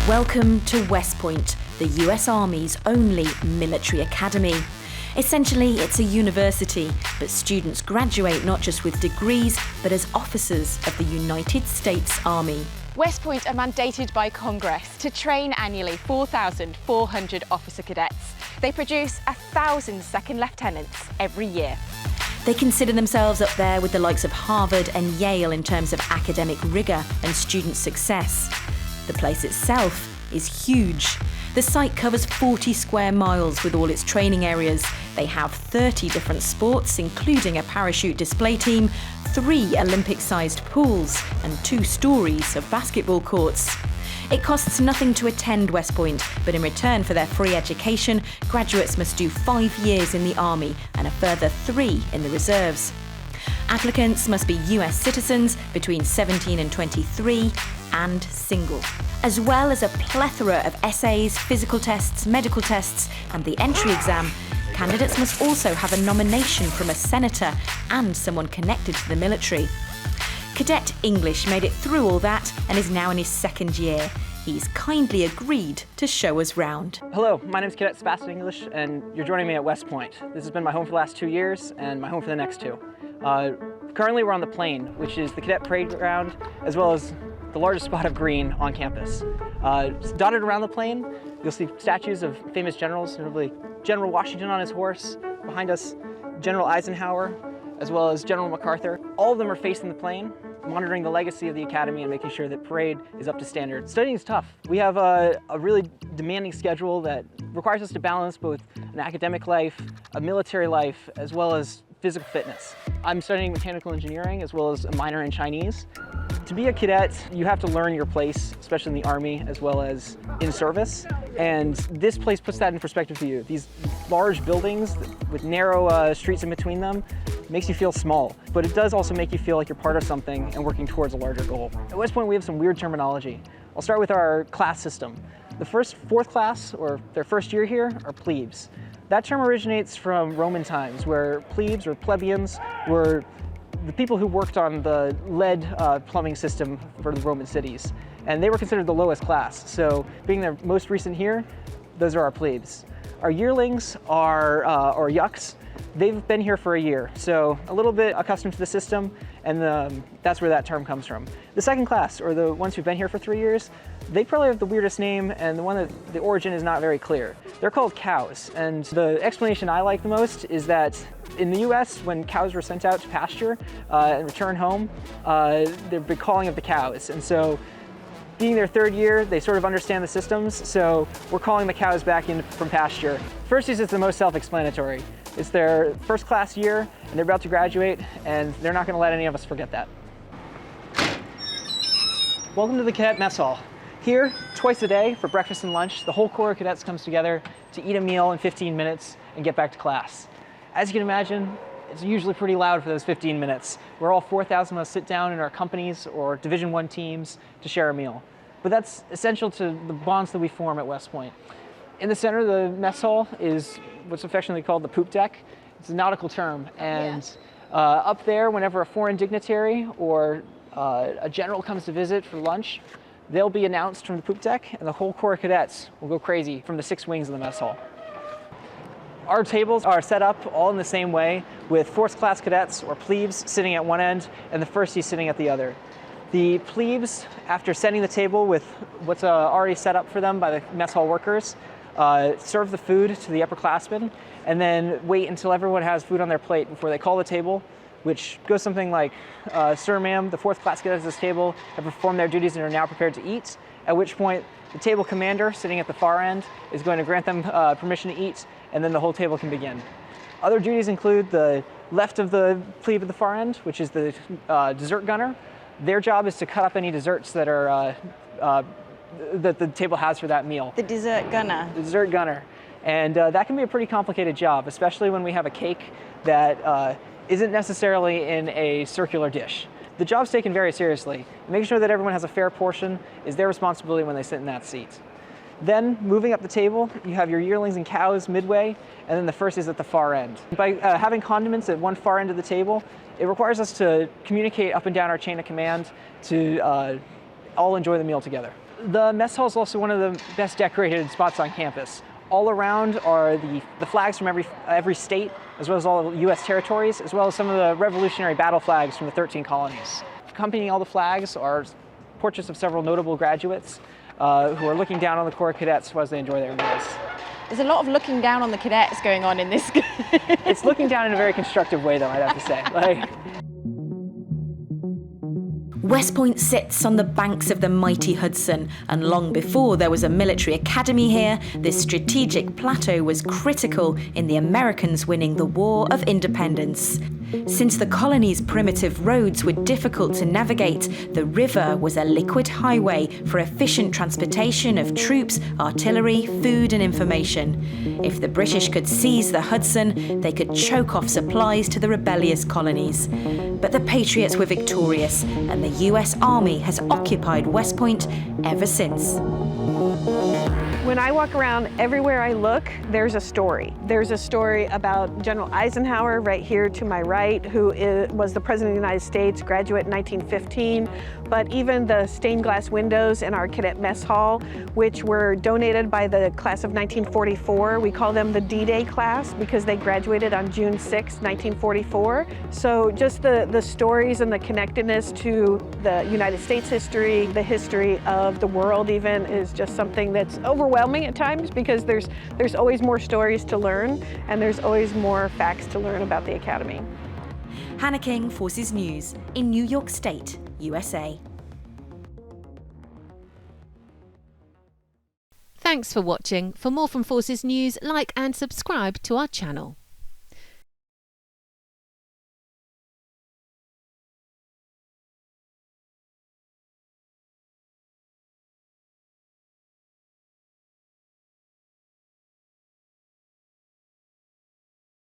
Welcome to West Point, the US Army's only military academy. Essentially, it's a university, but students graduate not just with degrees, but as officers of the United States Army. West Point are mandated by Congress to train annually 4,400 officer cadets. They produce 1,000 second lieutenants every year. They consider themselves up there with the likes of Harvard and Yale in terms of academic rigour and student success. The place itself is huge. The site covers 40 square miles with all its training areas. They have 30 different sports, including a parachute display team, 3 Olympic-sized pools, and 2 stories of basketball courts. It costs nothing to attend West Point, but in return for their free education, graduates must do 5 years in the Army and a further 3 in the reserves. Applicants must be US citizens between 17 and 23 and single, as well as a plethora of essays, physical tests, medical tests, and the entry exam. Candidates must also have a nomination from a senator and someone connected to the military. Cadet English made it through all that and is now in his 2nd year. He's kindly agreed to show us round. Hello, my name is Cadet Sebastian English, and you're joining me at West Point. This has been my home for the last 2 years and my home for the next 2. Currently we're on the Plain, which is the cadet parade ground, as well as the largest spot of green on campus. Dotted around the Plain, you'll see statues of famous generals, notably General Washington on his horse, behind us General Eisenhower, as well as General MacArthur. All of them are facing the Plain, monitoring the legacy of the academy and making sure that parade is up to standard. Studying is tough. We have a really demanding schedule that requires us to balance both an academic life, a military life, as well as physical fitness. I'm studying mechanical engineering as well as a minor in Chinese. To be a cadet, you have to learn your place, especially in the Army as well as in service. And this place puts that in perspective for you. These large buildings with narrow streets in between them makes you feel small, but it does also make you feel like you're part of something and working towards a larger goal. At West Point, we have some weird terminology. I'll start with our class system. The first 4th class, or their first year here, are plebes. That term originates from Roman times, where plebes or plebeians were the people who worked on the lead plumbing system for the Roman cities. And they were considered the lowest class. So being the most recent here, those are our plebes. Our yearlings are, or yucks, they've been here for a year, so a little bit accustomed to the system, and that's where that term comes from. The 2nd class, or the ones who've been here for 3 years, they probably have the weirdest name, and the one that the origin is not very clear. They're called cows, and the explanation I like the most is that in the US, when cows were sent out to pasture and return home, they'd be calling of the cows, and so being their 3rd year, they sort of understand the systems, so we're calling the cows back in from pasture. Firsties is the most self-explanatory. It's their 1st class year, and they're about to graduate, and they're not going to let any of us forget that. Welcome to the Cadet Mess Hall. Here, twice a day for breakfast and lunch, the whole Corps of Cadets comes together to eat a meal in 15 minutes and get back to class. As you can imagine, it's usually pretty loud for those 15 minutes, where all 4,000 of us sit down in our companies or Division I teams to share a meal. But that's essential to the bonds that we form at West Point. In the center of the mess hall is what's affectionately called the poop deck. It's a nautical term, and up there, whenever a foreign dignitary or a general comes to visit for lunch, they'll be announced from the poop deck, and the whole Corps of Cadets will go crazy from the 6 wings of the mess hall. Our tables are set up all in the same way, with 4th class cadets or plebes sitting at one end and the firsties sitting at the other. The plebes, after setting the table with what's already set up for them by the mess hall workers, serve the food to the upperclassmen, and then wait until everyone has food on their plate before they call the table, which goes something like, "Sir, ma'am, the 4th class cadets at this table have performed their duties and are now prepared to eat," at which point the table commander, sitting at the far end, is going to grant them permission to eat, and then the whole table can begin. Other duties include the left of the plebe at the far end, which is the dessert gunner. Their job is to cut up any desserts that are that the table has for that meal. The dessert gunner. The dessert gunner. And that can be a pretty complicated job, especially when we have a cake that isn't necessarily in a circular dish. The job's taken very seriously. Making sure that everyone has a fair portion is their responsibility when they sit in that seat. Then, moving up the table, you have your yearlings and cows midway, and then the firsties at the far end. By having condiments at one far end of the table, it requires us to communicate up and down our chain of command to all enjoy the meal together. The mess hall is also one of the best decorated spots on campus. All around are the flags from every state, as well as all U.S. territories, as well as some of the Revolutionary battle flags from the 13 colonies. Accompanying all the flags are portraits of several notable graduates who are looking down on the Corps of Cadets as they enjoy their meals. There's a lot of looking down on the cadets going on in this. It's looking down in a very constructive way, though, I'd have to say. West Point sits on the banks of the mighty Hudson, and long before there was a military academy here, this strategic plateau was critical in the Americans winning the War of Independence. Since the colony's primitive roads were difficult to navigate, the river was a liquid highway for efficient transportation of troops, artillery, food and information. If the British could seize the Hudson, they could choke off supplies to the rebellious colonies. But the Patriots were victorious, and the US Army has occupied West Point ever since. When I walk around, everywhere I look, there's a story. There's a story about General Eisenhower right here to my right, who was the President of the United States, graduate in 1915. But even the stained glass windows in our cadet mess hall, which were donated by the class of 1944, we call them the D-Day class because they graduated on June 6, 1944. So just the stories and the connectedness to the United States history, the history of the world even, is just something that's overwhelming at times because there's always more stories to learn and there's always more facts to learn about the Academy. Hannah King, Forces News, in New York State, USA. Thanks for watching. For more from Forces News, like and subscribe to our channel.